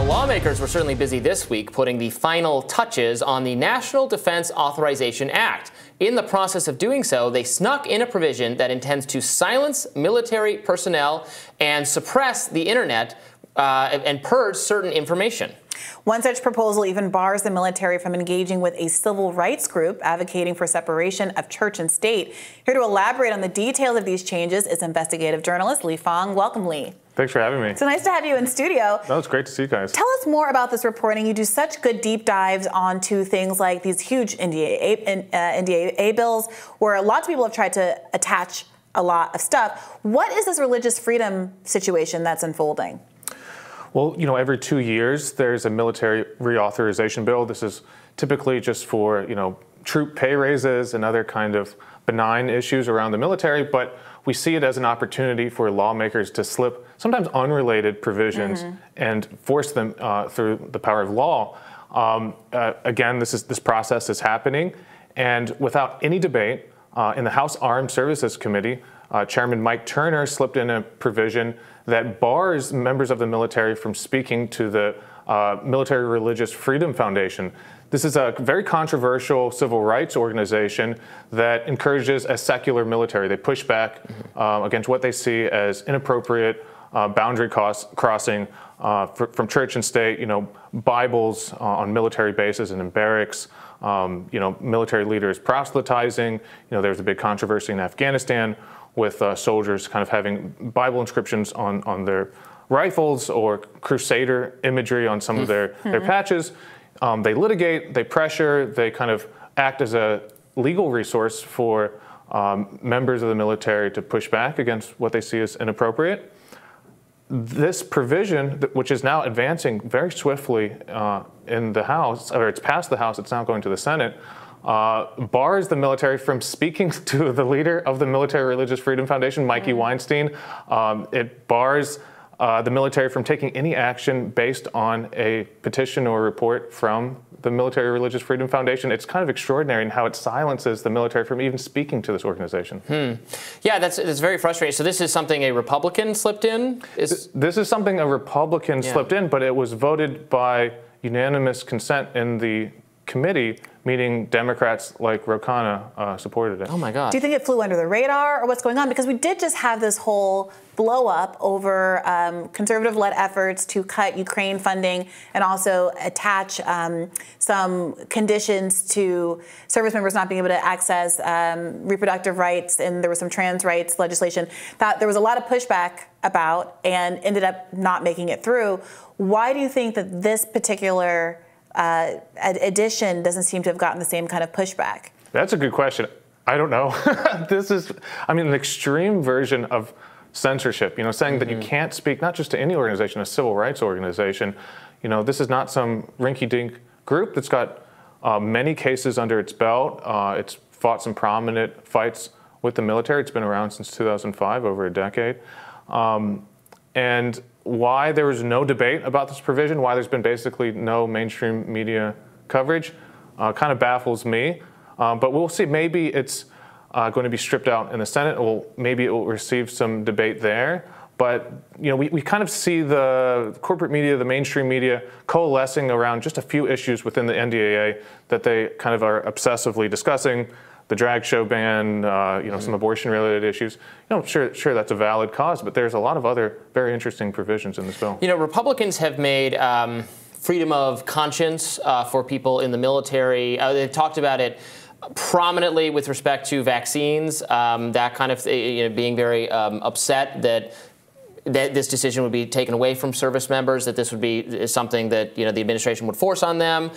Lawmakers were certainly busy this week putting the final touches on the National Defense Authorization Act. In the process of doing so, they snuck in a provision that intends to silence military personnel and suppress the internet and purge certain information. One such proposal even bars the military from engaging with a civil rights group advocating for separation of church and state. Here to elaborate on the details of these changes is investigative journalist Lee Fang. Welcome, Lee. Thanks for having me. So nice to have you in studio. No, it's great to see you guys. Tell us more about this reporting. You do such good deep dives onto things like these huge NDAA bills where lots of people have tried to attach a lot of stuff. What is this religious freedom situation that's unfolding? Well, you know, every 2 years there's a military reauthorization bill. This is typically just for, you know, troop pay raises and other kind of benign issues around the military, but we see it as an opportunity for lawmakers to slip sometimes unrelated provisions and force them through the power of law. Again, this process is happening, and without any debate, in the House Armed Services Committee, Chairman Mike Turner slipped in a provision that bars members of the military from speaking to the Military Religious Freedom Foundation. This is a very controversial civil rights organization that encourages a secular military. They push back against what they see as inappropriate boundary crossing from church and state, you know, Bibles on military bases and in barracks, you know, military leaders proselytizing. You know, there was a big controversy in Afghanistan with soldiers kind of having Bible inscriptions on their rifles or crusader imagery on some of their patches. They litigate, they pressure, they kind of act as a legal resource for members of the military to push back against what they see as inappropriate. This provision, which is now advancing very swiftly in the House, or it's passed the House, it's now going to the Senate, bars the military from speaking to the leader of the Military Religious Freedom Foundation, Mikey Weinstein. It bars the military from taking any action based on a petition or report from the Military Religious Freedom Foundation. It's kind of extraordinary in how it silences the military from even speaking to this organization. Yeah, that's very frustrating. So this is something a Republican slipped in? This is something a Republican slipped in, but it was voted by unanimous consent in the committee, meaning Democrats like Ro Khanna supported it. Oh my God. Do you think it flew under the radar or what's going on? Because we did just have this whole blow up over conservative-led efforts to cut Ukraine funding and also attach some conditions to service members not being able to access reproductive rights, and there was some trans rights legislation that there was a lot of pushback about and ended up not making it through. Why do you think that this particular addition doesn't seem to have gotten the same kind of pushback? That's a good question. I don't know. This is, I mean, an extreme version of censorship, you know, saying that you can't speak not just to any organization, a civil rights organization. You know, this is not some rinky-dink group that's got many cases under its belt. It's fought some prominent fights with the military. It's been around since 2005, over a decade. And why there was no debate about this provision, why there's been basically no mainstream media coverage, kind of baffles me. But we'll see. Maybe it's going to be stripped out in the Senate, or maybe it will receive some debate there. But you know, we kind of see the corporate media, the mainstream media, coalescing around just a few issues within the NDAA that they kind of are obsessively discussing. The drag show ban, you know, some abortion-related issues. You know, sure, that's a valid cause, but there's a lot of other very interesting provisions in this bill. You know, Republicans have made freedom of conscience for people in the military. They've talked about it prominently with respect to vaccines. That kind of, you know, being very upset that this decision would be taken away from service members, that this would be something that, you know, the administration would force on them.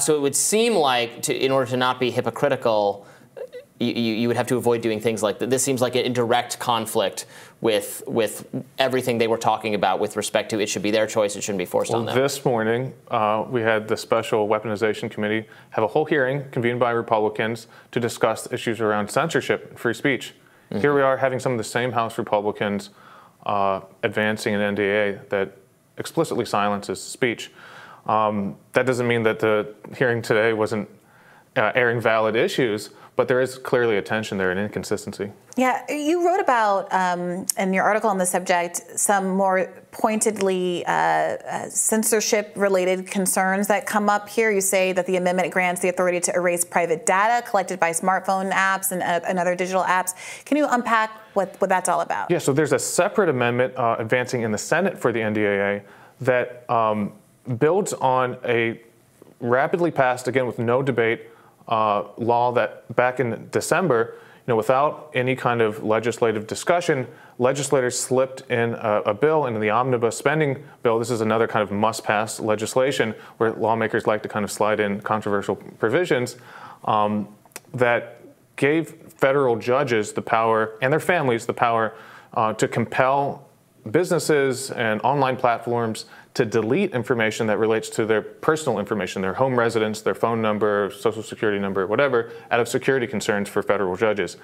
So it would seem like, in order to not be hypocritical, you would have to avoid doing things like that. This seems like in direct conflict with everything they were talking about with respect to it should be their choice, it shouldn't be forced on them. This morning, we had the Special Weaponization Committee have a whole hearing convened by Republicans to discuss issues around censorship and free speech. Here we are having some of the same House Republicans advancing an NDAA that explicitly silences speech. That doesn't mean that the hearing today wasn't airing valid issues, but there is clearly a tension there and inconsistency. Yeah, you wrote about, in your article on the subject, some more pointedly censorship-related concerns that come up here. You say that the amendment grants the authority to erase private data collected by smartphone apps and other digital apps. Can you unpack what that's all about? Yeah, so there's a separate amendment advancing in the Senate for the NDAA that builds on a rapidly passed, again with no debate, law that back in December, without any kind of legislative discussion, legislators slipped in a bill into the omnibus spending bill. This is another kind of must-pass legislation where lawmakers like to kind of slide in controversial provisions that gave federal judges the power, and their families the power, to compel businesses and online platforms to delete information that relates to their personal information, their home residence, their phone number, social security number, whatever, out of security concerns for federal judges.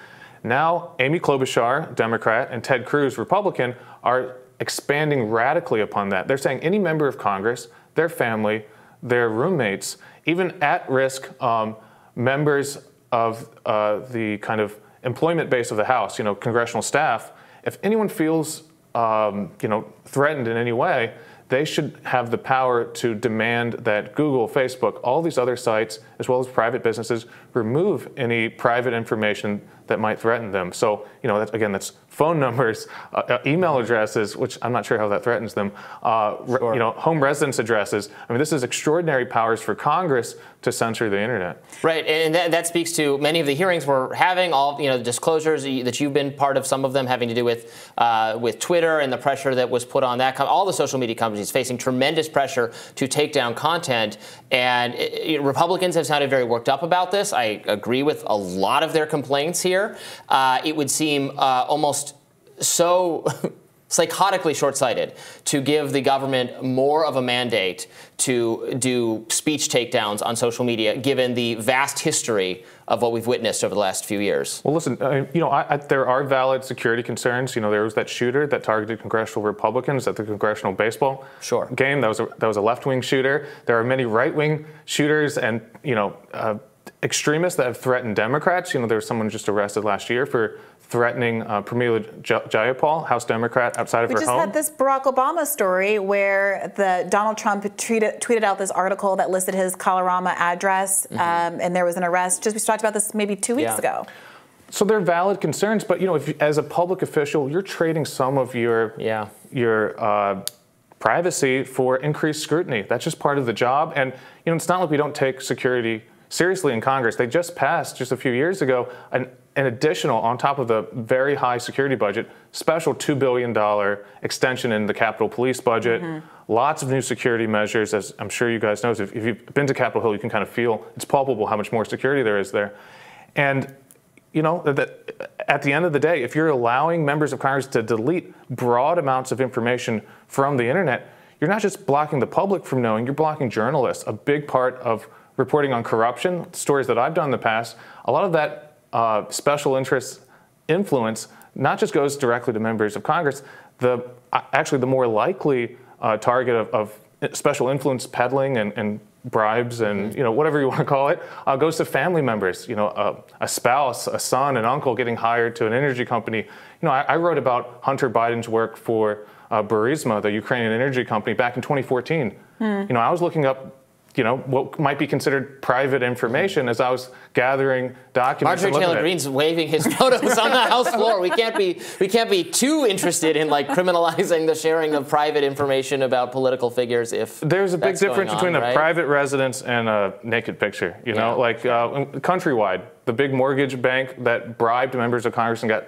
Now, Amy Klobuchar, Democrat, and Ted Cruz, Republican, are expanding radically upon that. They're saying any member of Congress, their family, their roommates, even at-risk members of the kind of employment base of the House, congressional staff, if anyone feels threatened in any way, they should have the power to demand that Google, Facebook, all these other sites, as well as private businesses, remove any private information that might threaten them. So, that's phone numbers, email addresses, which I'm not sure how that threatens them, Sure. Home residence addresses. I mean, this is extraordinary powers for Congress to censor the internet. Right, and that speaks to many of the hearings we're having, all the disclosures that you've been part of, some of them having to do with Twitter and the pressure that was put on that. All the social media companies facing tremendous pressure to take down content, and Republicans have sounded very worked up about this. I agree with a lot of their complaints here. It would seem almost so psychotically short-sighted to give the government more of a mandate to do speech takedowns on social media, given the vast history of what we've witnessed over the last few years. Well, listen, there are valid security concerns. There was that shooter that targeted congressional Republicans at the congressional baseball game. That was a left-wing shooter. There are many right-wing shooters and extremists that have threatened Democrats. There was someone just arrested last year for threatening Pramila Jayapal, House Democrat, outside of her home. We just had this Barack Obama story where Donald Trump tweeted out this article that listed his Colorama address, and there was an arrest. We talked about this maybe 2 weeks ago. So they're valid concerns, but if as a public official, you're trading some of your privacy for increased scrutiny. That's just part of the job, and it's not like we don't take security seriously in Congress. They just passed, just a few years ago, an additional, on top of the very high security budget, special $2 billion extension in the Capitol Police budget. Lots of new security measures, as I'm sure you guys know. If you've been to Capitol Hill, you can kind of feel, it's palpable how much more security there is there. And, at the end of the day, if you're allowing members of Congress to delete broad amounts of information from the internet, you're not just blocking the public from knowing, you're blocking journalists. A big part of reporting on corruption, stories that I've done in the past, a lot of that special interest influence not just goes directly to members of Congress. Actually, the more likely target of special influence peddling and bribes and whatever you want to call it goes to family members. A spouse, a son, an uncle getting hired to an energy company. I wrote about Hunter Biden's work for Burisma, the Ukrainian energy company, back in 2014. I was looking up what might be considered private information as I was gathering documents. Marjorie Taylor Greene's waving his photos on the House floor. We can't be too interested in criminalizing the sharing of private information about political figures. If there's a big difference between a private residence and a naked picture. Countrywide, the big mortgage bank that bribed members of Congress and got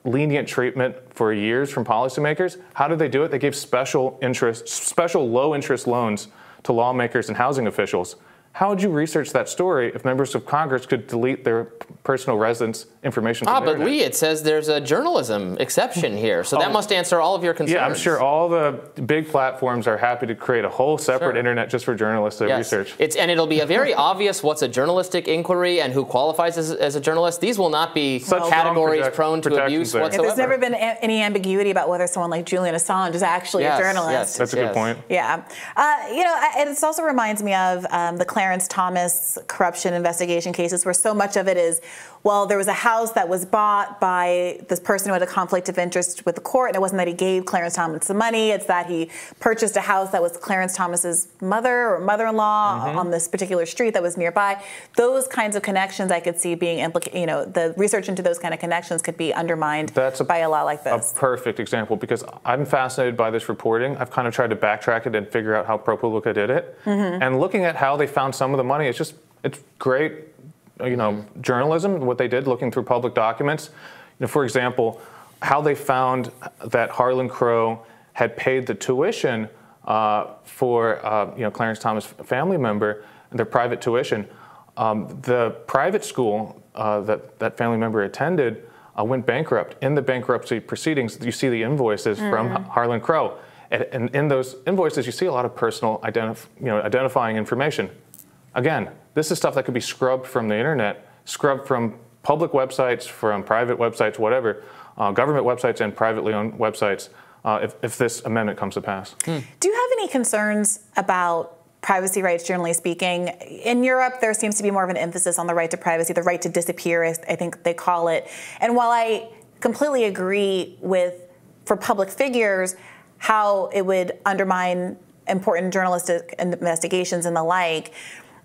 lenient treatment for years from policymakers. How did they do it? They gave special low interest loans to lawmakers and housing officials. How would you research that story if members of Congress could delete their personal residence information from the internet? Lee, it says there's a journalism exception here, so that must answer all of your concerns. Yeah, I'm sure all the big platforms are happy to create a whole separate internet just for journalists to research. And it'll be a very obvious what's a journalistic inquiry and who qualifies as a journalist. These will not be categories prone to abuse whatsoever. There's never been any ambiguity about whether someone like Julian Assange is actually a journalist. That's a good point. Yeah. It also reminds me of the claim Clarence Thomas corruption investigation cases where so much of it is, well, there was a house that was bought by this person who had a conflict of interest with the court, and it wasn't that he gave Clarence Thomas the money, it's that he purchased a house that was Clarence Thomas's mother or mother-in-law on this particular street that was nearby. Those kinds of connections I could see being implicated, you know, the research into those kind of connections could be undermined by a law like this. A perfect example, because I'm fascinated by this reporting. I've kind of tried to backtrack it and figure out how ProPublica did it. And looking at how they found some of the money, it's great, you know, journalism, what they did, looking through public documents. You know, for example, how they found that Harlan Crow had paid the tuition for, you know, Clarence Thomas' family member, their private tuition. The private school that family member attended went bankrupt. In the bankruptcy proceedings, you see the invoices from Harlan Crow. And in those invoices, you see a lot of personal identifying information. Again, this is stuff that could be scrubbed from the internet, scrubbed from public websites, from private websites, whatever, government websites and privately owned websites, if this amendment comes to pass. Do you have any concerns about privacy rights, generally speaking? In Europe, there seems to be more of an emphasis on the right to privacy, the right to disappear, as I think they call it. And while I completely agree with, for public figures, how it would undermine important journalistic investigations and the like,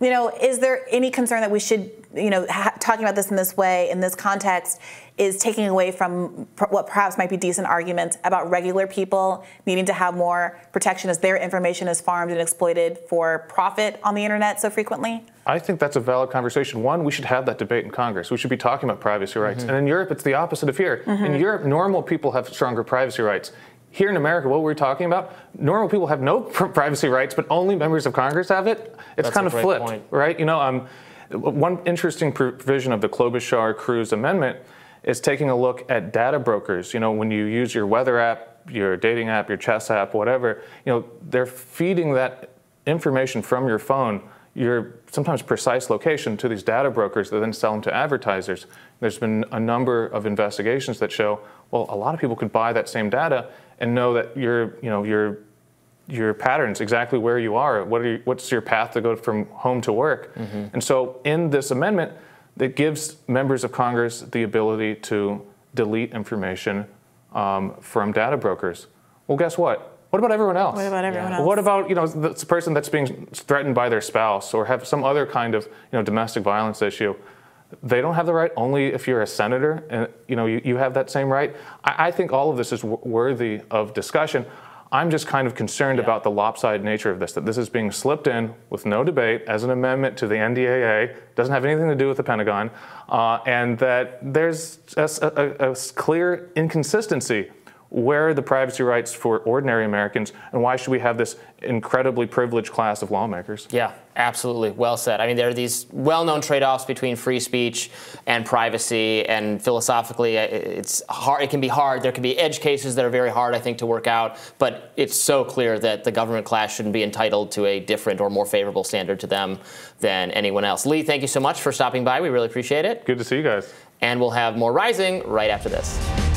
you know, is there any concern that we should, you know, talking about this in this way, in this context, is taking away from what perhaps might be decent arguments about regular people needing to have more protection as their information is farmed and exploited for profit on the internet so frequently? I think that's a valid conversation. One, we should have that debate in Congress. We should be talking about privacy rights. And in Europe, it's the opposite of here. In Europe, normal people have stronger privacy rights. Here in America, what we're talking about, normal people have no privacy rights, but only members of Congress have it. It's kind of flipped, right? You know, one interesting provision of the Klobuchar-Cruz amendment is taking a look at data brokers. You know, when you use your weather app, your dating app, your chess app, whatever, you know, they're feeding that information from your phone, your sometimes precise location, to these data brokers that then sell them to advertisers. There's been a number of investigations that show, well, a lot of people could buy that same data and know that your patterns, exactly where you are, what's your path to go from home to work. And so in this amendment, it gives members of Congress the ability to delete information from data brokers. Well, guess what? What about everyone else? What about everyone else? What about, you know, the person that's being threatened by their spouse or have some other kind of, you know, domestic violence issue? They don't have the right only if you're a senator and, you know, you have that same right. I think all of this is worthy of discussion. I'm just kind of concerned about the lopsided nature of this, that this is being slipped in with no debate as an amendment to the NDAA, doesn't have anything to do with the Pentagon, and that there's a clear inconsistency. Where are the privacy rights for ordinary Americans, and why should we have this incredibly privileged class of lawmakers? Yeah, absolutely. Well said. I mean, there are these well-known trade-offs between free speech and privacy, and philosophically, it's hard. It can be hard. There can be edge cases that are very hard, I think, to work out, but it's so clear that the government class shouldn't be entitled to a different or more favorable standard to them than anyone else. Lee, thank you so much for stopping by. We really appreciate it. Good to see you guys. And we'll have more Rising right after this.